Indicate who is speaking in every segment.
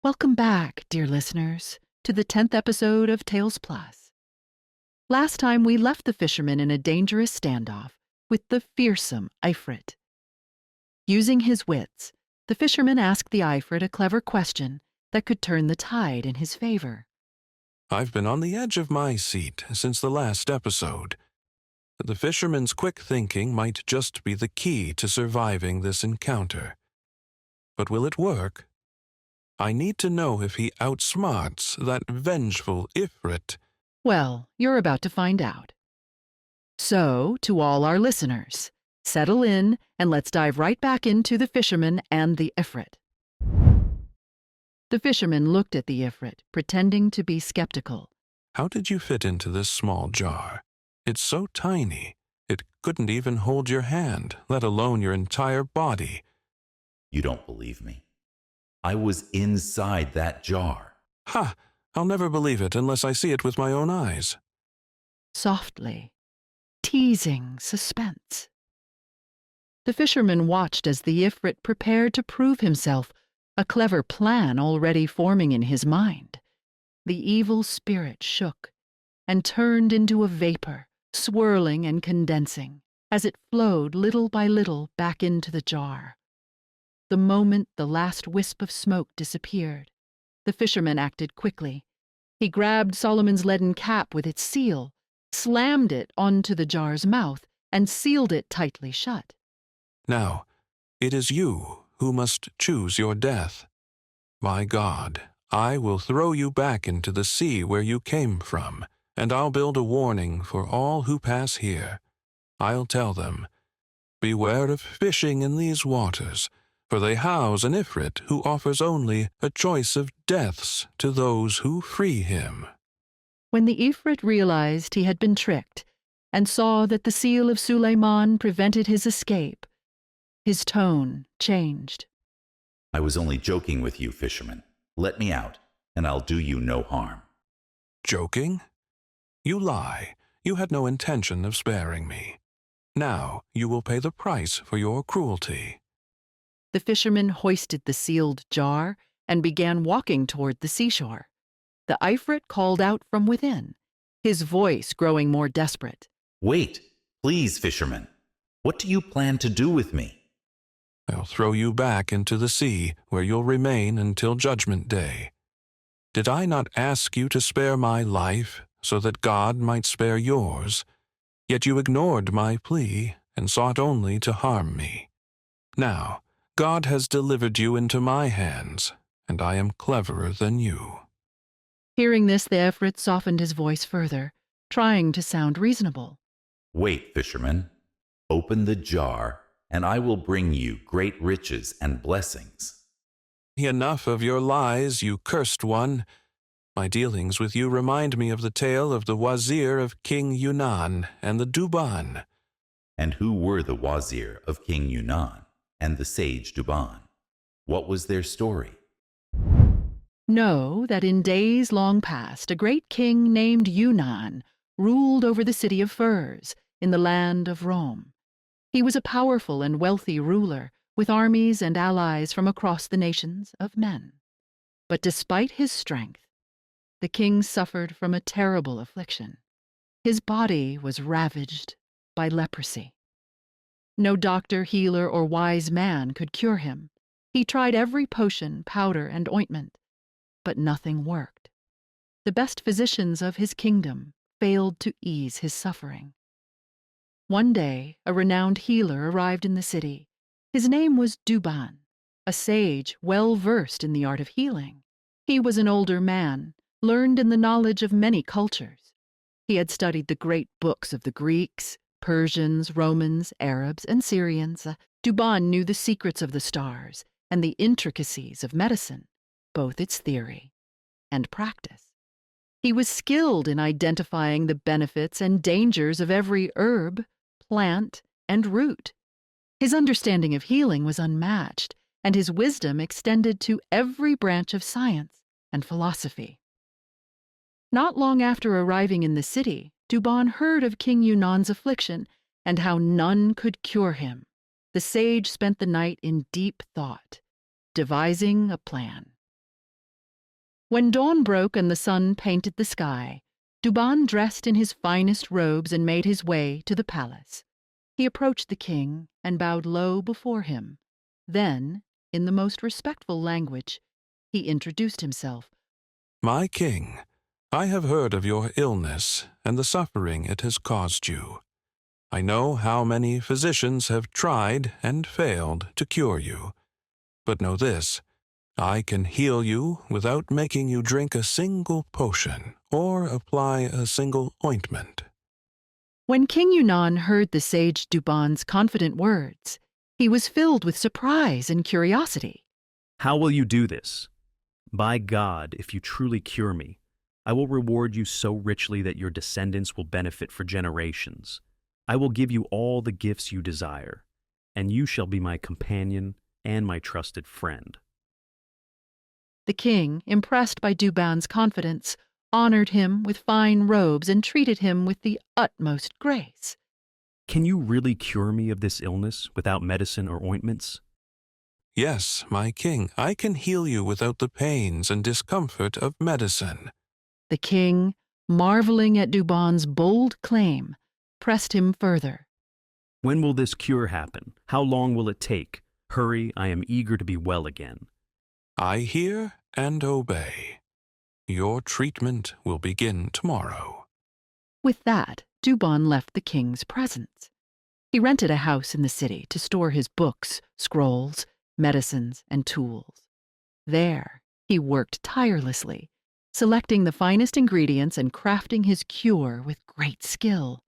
Speaker 1: Welcome back, dear listeners, to the 10th episode of Tales Plus. Last time we left the fisherman in a dangerous standoff with the fearsome Ifrit. Using his wits, the fisherman asked the Ifrit a clever question that could turn the tide in his favor.
Speaker 2: I've been on the edge of my seat since the last episode. The fisherman's quick thinking might just be the key to surviving this encounter. But will it work? I need to know if he outsmarts that vengeful Ifrit.
Speaker 1: Well, you're about to find out. So, to all our listeners, settle in and let's dive right back into the fisherman and the Ifrit. The fisherman looked at the Ifrit, pretending to be skeptical.
Speaker 2: How did you fit into this small jar? It's so tiny, it couldn't even hold your hand, let alone your entire body.
Speaker 3: You don't believe me. I was inside that jar.
Speaker 2: Ha! I'll never believe it unless I see it with my own eyes.
Speaker 1: Softly, teasing suspense. The fisherman watched as the Ifrit prepared to prove himself, a clever plan already forming in his mind. The evil spirit shook and turned into a vapor, swirling and condensing, as it flowed little by little back into the jar. The moment the last wisp of smoke disappeared, the fisherman acted quickly. He grabbed Solomon's leaden cap with its seal, slammed it onto the jar's mouth, and sealed it tightly shut.
Speaker 2: Now, it is you who must choose your death. My God, I will throw you back into the sea where you came from, and I'll build a warning for all who pass here. I'll tell them, beware of fishing in these waters, for they house an Ifrit who offers only a choice of deaths to those who free him.
Speaker 1: When the Ifrit realized he had been tricked and saw that the seal of Suleiman prevented his escape, his tone changed.
Speaker 3: I was only joking with you, fisherman. Let me out, and I'll do you no harm.
Speaker 2: Joking? You lie. You had no intention of sparing me. Now you will pay the price for your cruelty.
Speaker 1: The fisherman hoisted the sealed jar and began walking toward the seashore. The Ifrit called out from within, his voice growing more desperate.
Speaker 3: Wait, please, fisherman. What do you plan to do with me?
Speaker 2: I'll throw you back into the sea, where you'll remain until Judgment Day. Did I not ask you to spare my life, so that God might spare yours? Yet you ignored my plea, and sought only to harm me. Now, God has delivered you into my hands, and I am cleverer than you.
Speaker 1: Hearing this, the Ifrit softened his voice further, trying to sound reasonable.
Speaker 3: Wait, fisherman. Open the jar, and I will bring you great riches and blessings.
Speaker 2: Enough of your lies, you cursed one. My dealings with you remind me of the tale of the wazir of King Yunnan and the Duban.
Speaker 3: And who were the wazir of King Yunnan and the sage Duban? What was their story?
Speaker 1: Know that in days long past, a great king named Yunnan ruled over the city of Furs in the land of Rome. He was a powerful and wealthy ruler with armies and allies from across the nations of men. But despite his strength, the king suffered from a terrible affliction. His body was ravaged by leprosy. No doctor, healer, or wise man could cure him. He tried every potion, powder, and ointment, but nothing worked. The best physicians of his kingdom failed to ease his suffering. One day, a renowned healer arrived in the city. His name was Duban, a sage well versed in the art of healing. He was an older man, learned in the knowledge of many cultures. He had studied the great books of the Greeks, Persians, Romans, Arabs, and Syrians. Duban knew the secrets of the stars and the intricacies of medicine, both its theory and practice. He was skilled in identifying the benefits and dangers of every herb, plant, and root. His understanding of healing was unmatched, and his wisdom extended to every branch of science and philosophy. Not long after arriving in the city, Duban heard of King Yunnan's affliction and how none could cure him. The sage spent the night in deep thought, devising a plan. When dawn broke and the sun painted the sky, Duban dressed in his finest robes and made his way to the palace. He approached the king and bowed low before him. Then, in the most respectful language, he introduced himself.
Speaker 2: My king, I have heard of your illness and the suffering it has caused you. I know how many physicians have tried and failed to cure you. But know this, I can heal you without making you drink a single potion or apply a single ointment.
Speaker 1: When King Yunnan heard the sage Duban's confident words, he was filled with surprise and curiosity.
Speaker 4: How will you do this? By God, if you truly cure me, I will reward you so richly that your descendants will benefit for generations. I will give you all the gifts you desire, and you shall be my companion and my trusted friend.
Speaker 1: The king, impressed by Duban's confidence, honored him with fine robes and treated him with the utmost grace.
Speaker 4: Can you really cure me of this illness without medicine or ointments?
Speaker 2: Yes, my king, I can heal you without the pains and discomfort of medicine.
Speaker 1: The king, marveling at Duban's bold claim, pressed him further.
Speaker 4: When will this cure happen? How long will it take? Hurry, I am eager to be well again.
Speaker 2: I hear and obey. Your treatment will begin tomorrow.
Speaker 1: With that, Duban left the king's presence. He rented a house in the city to store his books, scrolls, medicines, and tools. There, he worked tirelessly, selecting the finest ingredients and crafting his cure with great skill.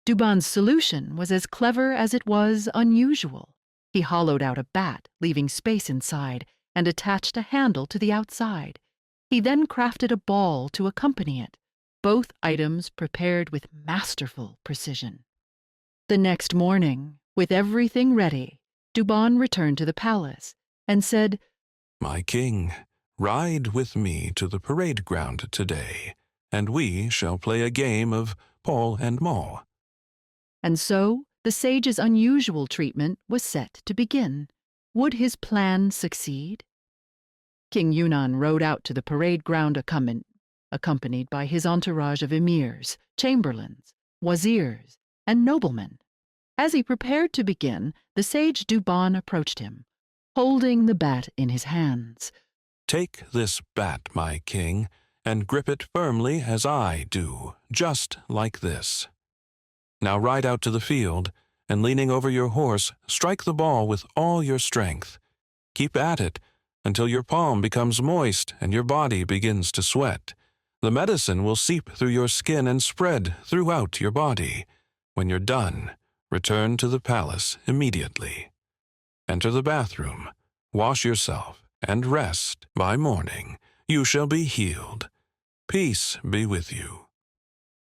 Speaker 1: Duban's solution was as clever as it was unusual. He hollowed out a bat, leaving space inside, and attached a handle to the outside. He then crafted a ball to accompany it, both items prepared with masterful precision. The next morning, with everything ready, Duban returned to the palace and said,
Speaker 2: My king, ride with me to the parade ground today, and we shall play a game of Paul and Mall.
Speaker 1: And so the sage's unusual treatment was set to begin. Would his plan succeed? King Yunnan rode out to the parade ground accompanied by his entourage of emirs, chamberlains, wazirs, and noblemen. As he prepared to begin, the sage Duban approached him, holding the bat in his hands.
Speaker 2: Take this bat, my king, and grip it firmly as I do, just like this. Now ride out to the field, and leaning over your horse, strike the ball with all your strength. Keep at it until your palm becomes moist and your body begins to sweat. The medicine will seep through your skin and spread throughout your body. When you're done, return to the palace immediately. Enter the bathroom, wash yourself, and rest. By morning, you shall be healed. Peace be with you.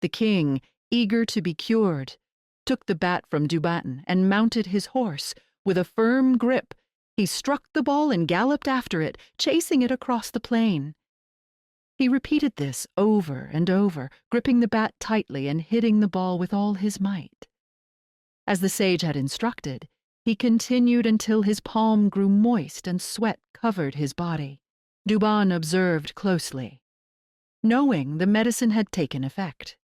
Speaker 1: The king, eager to be cured, took the bat from Duban and mounted his horse. With a firm grip, he struck the ball and galloped after it, chasing it across the plain. He repeated this over and over, gripping the bat tightly and hitting the ball with all his might. As the sage had instructed, he continued until his palm grew moist and sweat covered his body. Duban observed closely, knowing the medicine had taken effect.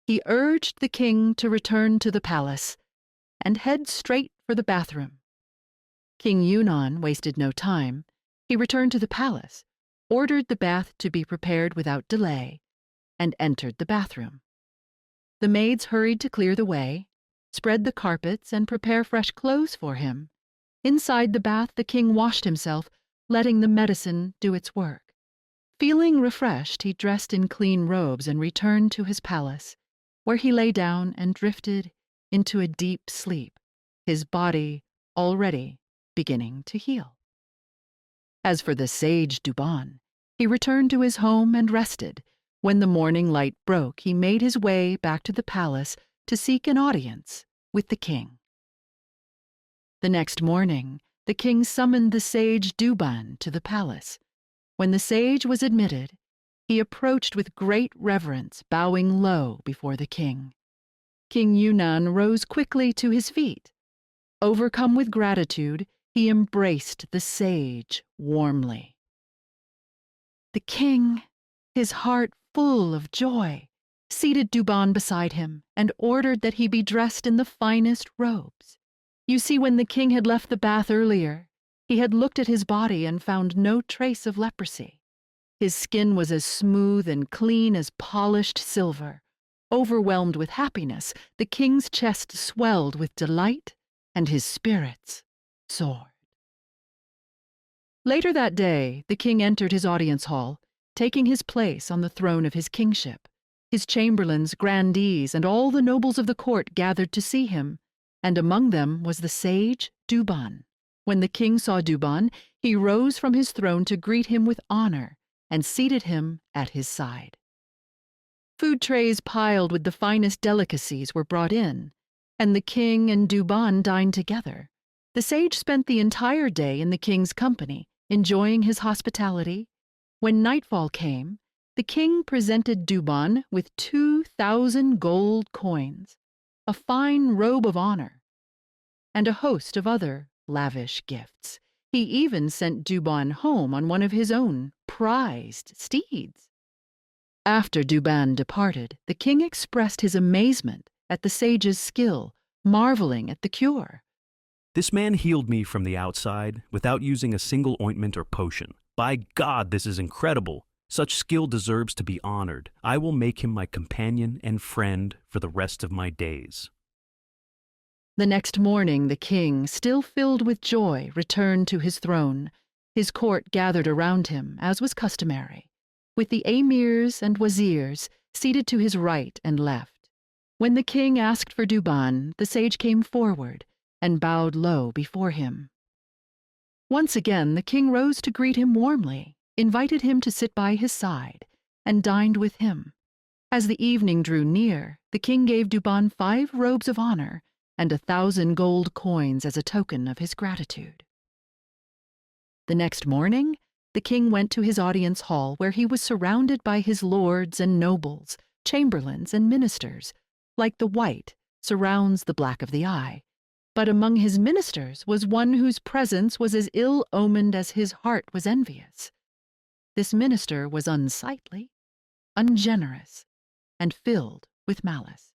Speaker 1: He urged the king to return to the palace and head straight for the bathroom. King Yunnan wasted no time. He returned to the palace, ordered the bath to be prepared without delay, and entered the bathroom. The maids hurried to clear the way, spread the carpets, and prepare fresh clothes for him. Inside the bath, the king washed himself, letting the medicine do its work. Feeling refreshed, he dressed in clean robes and returned to his palace, where he lay down and drifted into a deep sleep, his body already beginning to heal. As for the sage Duban, he returned to his home and rested. When the morning light broke, he made his way back to the palace to seek an audience with the king. The next morning, the king summoned the sage Duban to the palace. When the sage was admitted, he approached with great reverence, bowing low before the king. King Yunnan rose quickly to his feet. Overcome with gratitude, he embraced the sage warmly. The The king, his heart full of joy, seated Duban beside him and ordered that he be dressed in the finest robes. You see, when the king had left the bath earlier, he had looked at his body and found no trace of leprosy. His skin was as smooth and clean as polished silver. Overwhelmed with happiness, the king's chest swelled with delight, and his spirits soared. Later that day, the king entered his audience hall, taking his place on the throne of his kingship. His chamberlains, grandees, and all the nobles of the court gathered to see him, and among them was the sage Duban. When the king saw Duban, he rose from his throne to greet him with honor and seated him at his side. Food trays piled with the finest delicacies were brought in, and the king and Duban dined together. The sage spent the entire day in the king's company, enjoying his hospitality. When nightfall came, the king presented Duban with 2,000 gold coins, a fine robe of honor, and a host of other lavish gifts. He even sent Duban home on one of his own prized steeds. After Duban departed, the king expressed his amazement at the sage's skill, marveling at the cure.
Speaker 4: This man healed me from the outside without using a single ointment or potion. By God, this is incredible. Such skill deserves to be honored. I will make him my companion and friend for the rest of my days.
Speaker 1: The next morning, the king, still filled with joy, returned to his throne. His court gathered around him, as was customary, with the emirs and wazirs seated to his right and left. When the king asked for Duban, the sage came forward and bowed low before him. Once again, the king rose to greet him warmly, invited him to sit by his side, and dined with him. As the evening drew near, the king gave Duban 5 robes of honor and 1,000 gold coins as a token of his gratitude. The next morning, the king went to his audience hall, where he was surrounded by his lords and nobles, chamberlains and ministers, like the white surrounds the black of the eye. But among his ministers was one whose presence was as ill-omened as his heart was envious. This minister was unsightly, ungenerous, and filled with malice.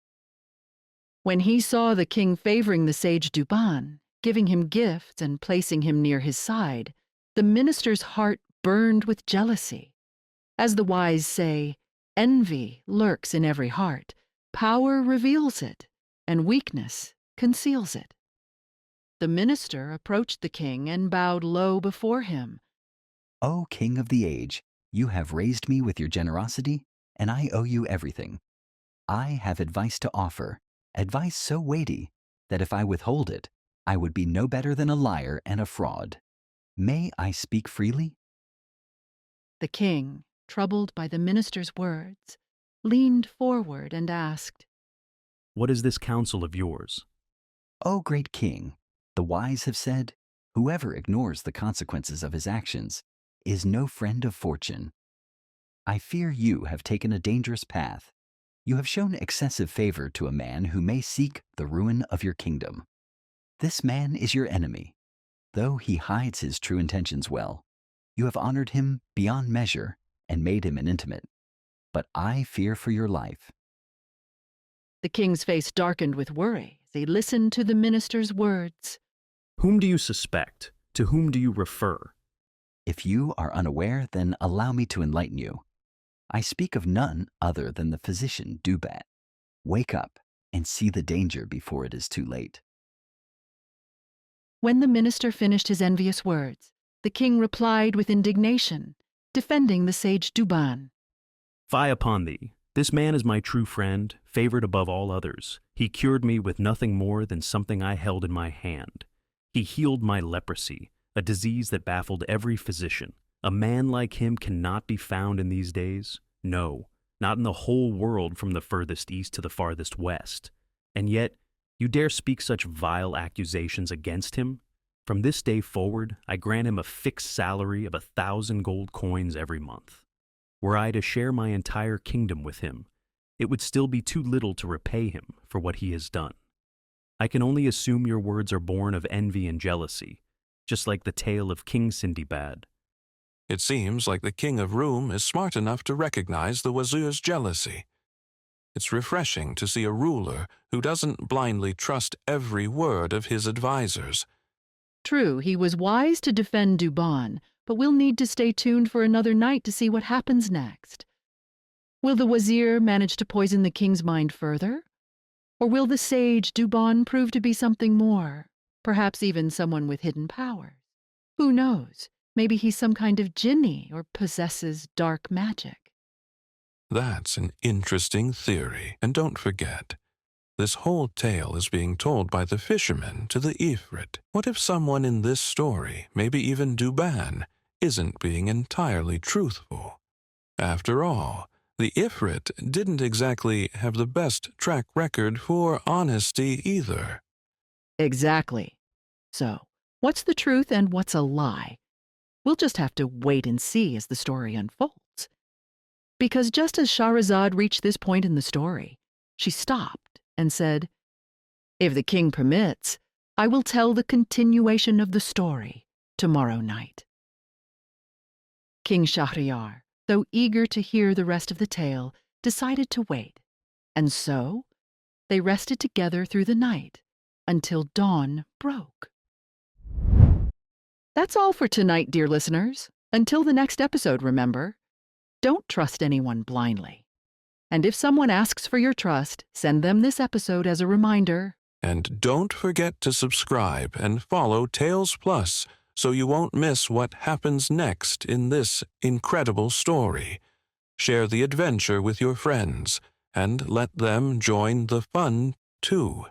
Speaker 1: When he saw the king favoring the sage Duban, giving him gifts and placing him near his side, the minister's heart burned with jealousy. As the wise say, envy lurks in every heart, power reveals it, and weakness conceals it. The minister approached the king and bowed low before him.
Speaker 5: O king of the age, you have raised me with your generosity, and I owe you everything. I have advice to offer, advice so weighty that if I withhold it, I would be no better than a liar and a fraud. May I speak freely?
Speaker 1: The king, troubled by the minister's words, leaned forward and asked,
Speaker 4: What is this counsel of yours?
Speaker 5: O great king, the wise have said, whoever ignores the consequences of his actions is no friend of fortune. I fear you have taken a dangerous path. You have shown excessive favor to a man who may seek the ruin of your kingdom. This man is your enemy. Though he hides his true intentions well, you have honored him beyond measure and made him an intimate. But I fear for your life.
Speaker 1: The king's face darkened with worry as he listened to the minister's words.
Speaker 4: Whom do you suspect? To whom do you refer?
Speaker 5: If you are unaware, then allow me to enlighten you. I speak of none other than the physician Dubat. Wake up and see the danger before it is too late.
Speaker 1: When the minister finished his envious words, the king replied with indignation, defending the sage Duban.
Speaker 4: Fie upon thee! This man is my true friend, favored above all others. He cured me with nothing more than something I held in my hand. He healed my leprosy, a disease that baffled every physician. A man like him cannot be found in these days. No, not in the whole world from the furthest east to the farthest west. And yet, you dare speak such vile accusations against him? From this day forward, I grant him a fixed salary of 1,000 gold coins every month. Were I to share my entire kingdom with him, it would still be too little to repay him for what he has done. I can only assume your words are born of envy and jealousy, just like the tale of King Sindibad.
Speaker 2: It seems like the king of Roum is smart enough to recognize the wazir's jealousy. It's refreshing to see a ruler who doesn't blindly trust every word of his advisors.
Speaker 1: True, he was wise to defend Dubon, but we'll need to stay tuned for another night to see what happens next. Will the wazir manage to poison the king's mind further? Or will the sage Dubon prove to be something more, perhaps even someone with hidden powers? Who knows? Maybe he's some kind of Jinni or possesses dark magic.
Speaker 2: That's an interesting theory. And don't forget, this whole tale is being told by the fisherman to the Ifrit. What if someone in this story, maybe even Duban, isn't being entirely truthful? After all, the Ifrit didn't exactly have the best track record for honesty either.
Speaker 1: Exactly. So, what's the truth and what's a lie? We'll just have to wait and see as the story unfolds. Because just as Shahrazad reached this point in the story, she stopped and said, "If the king permits, I will tell the continuation of the story tomorrow night." King Shahryar, though eager to hear the rest of the tale, decided to wait, and so they rested together through the night until dawn broke. That's all for tonight, dear listeners. Until the next episode, remember, don't trust anyone blindly. And if someone asks for your trust, send them this episode as a reminder.
Speaker 2: And don't forget to subscribe and follow Tales Plus so you won't miss what happens next in this incredible story. Share the adventure with your friends and let them join the fun too.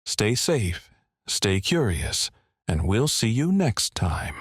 Speaker 2: Stay safe, stay curious, and we'll see you next time.